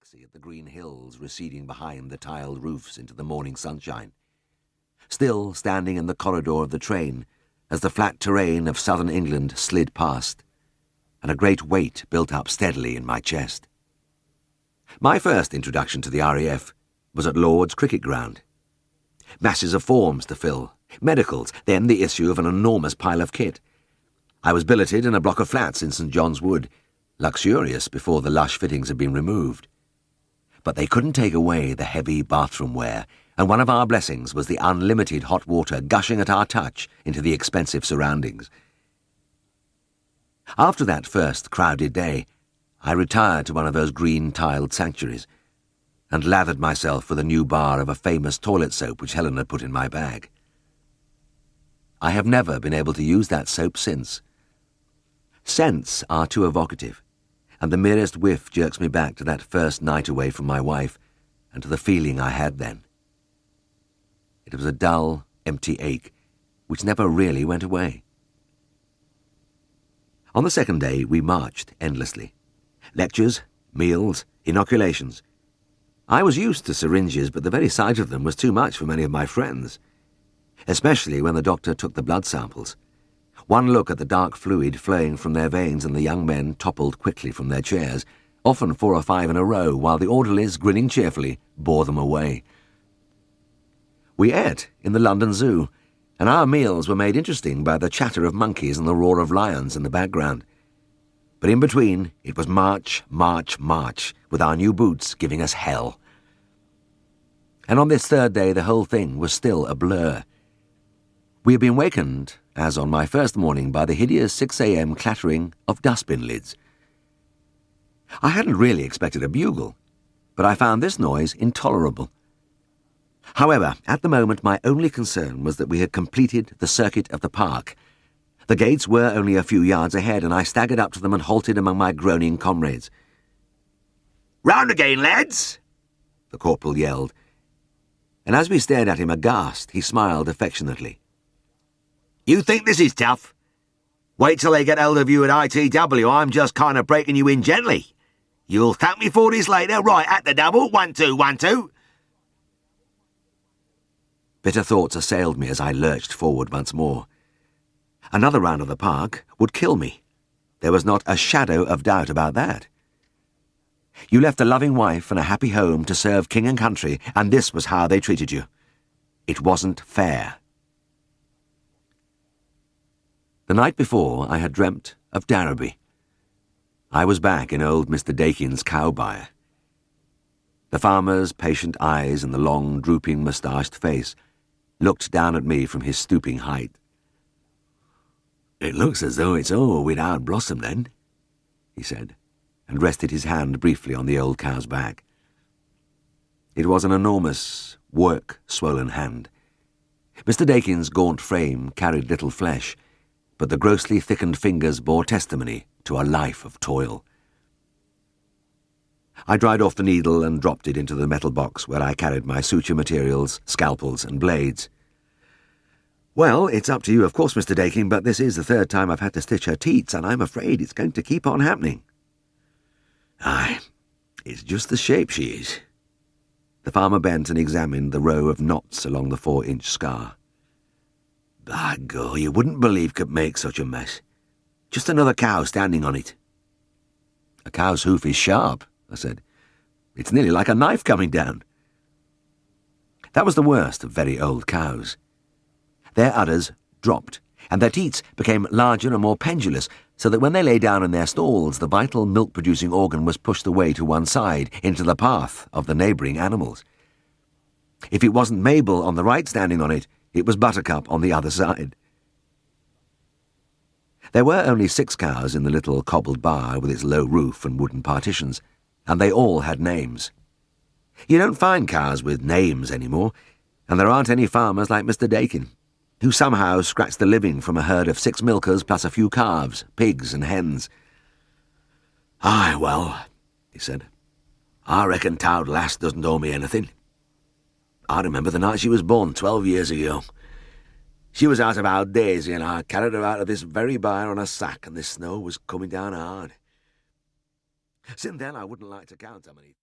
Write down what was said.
taxi at the green hills receding behind the tiled roofs into the morning sunshine, still standing in the corridor of the train as the flat terrain of southern England slid past, and a great weight built up steadily in my chest. My first introduction to the RAF was at Lord's cricket ground. Masses of forms to fill, medicals, then the issue of an enormous pile of kit. I was billeted in a block of flats in St John's Wood, luxurious before the lush fittings had been removed. But they couldn't take away the heavy bathroom wear, and one of our blessings was the unlimited hot water gushing at our touch into the expensive surroundings. After that first crowded day, I retired to one of those green-tiled sanctuaries and lathered myself with a new bar of a famous toilet soap which Helen had put in my bag. I have never been able to use that soap since. Scents are too evocative, and the merest whiff jerks me back to that first night away from my wife and to the feeling I had then. It was a dull, empty ache which never really went away. On the second day we marched endlessly. Lectures, meals, inoculations. I was used to syringes, but the very sight of them was too much for many of my friends, especially when the doctor took the blood samples. One look at the dark fluid flowing from their veins and the young men toppled quickly from their chairs, often 4 or 5 in a row, while the orderlies, grinning cheerfully, bore them away. We ate in the London Zoo, and our meals were made interesting by the chatter of monkeys and the roar of lions in the background. But in between, it was march, march, march, with our new boots giving us hell. And on this third day, the whole thing was still a blur. We had been wakened, as on my first morning, by the hideous 6 a.m. clattering of dustbin lids. I hadn't really expected a bugle, but I found this noise intolerable. However, at the moment my only concern was that we had completed the circuit of the park. The gates were only a few yards ahead, and I staggered up to them and halted among my groaning comrades. "Round again, lads!" the corporal yelled, and as we stared at him aghast, he smiled affectionately. "You think this is tough? Wait till they get hold of you at ITW. I'm just kind of breaking you in gently. You'll thank me for this later. Right, at the double. 1, 2, 1, 2. Bitter thoughts assailed me as I lurched forward once more. Another round of the park would kill me. There was not a shadow of doubt about that. You left a loving wife and a happy home to serve king and country, and this was how they treated you. It wasn't fair. The night before, I had dreamt of Darrowby. I was back in old Mr. Dakin's cow byre. The farmer's patient eyes and the long, drooping, moustached face looked down at me from his stooping height. "It looks as though it's all without blossom, then," he said, and rested his hand briefly on the old cow's back. It was an enormous, work-swollen hand. Mr. Dakin's gaunt frame carried little flesh, but the grossly thickened fingers bore testimony to a life of toil. I dried off the needle and dropped it into the metal box where I carried my suture materials, scalpels and blades. "Well, it's up to you, of course, Mr. Dakin, but this is the 3rd time I've had to stitch her teats, and I'm afraid it's going to keep on happening." "Aye, it's just the shape she is." The farmer bent and examined the row of knots along the 4-inch scar. "By God, you wouldn't believe could make such a mess. Just another cow standing on it." "A cow's hoof is sharp," I said. "It's nearly like a knife coming down." That was the worst of very old cows. Their udders dropped, and their teats became larger and more pendulous, so that when they lay down in their stalls, the vital milk-producing organ was pushed away to one side, into the path of the neighbouring animals. If it wasn't Mabel on the right standing on it, it was Buttercup on the other side. There were only 6 cows in the little cobbled bar with its low roof and wooden partitions, and they all had names. You don't find cows with names anymore, and there aren't any farmers like Mr. Dakin, who somehow scratched the living from a herd of 6 milkers plus a few calves, pigs and hens. "Aye, well," he said, "I reckon t'owd lass doesn't owe me anything. I remember the night she was born 12 years ago. She was out of our Daisy, and I carried her out of this very byre on a sack, and the snow was coming down hard. Since then I wouldn't like to count how many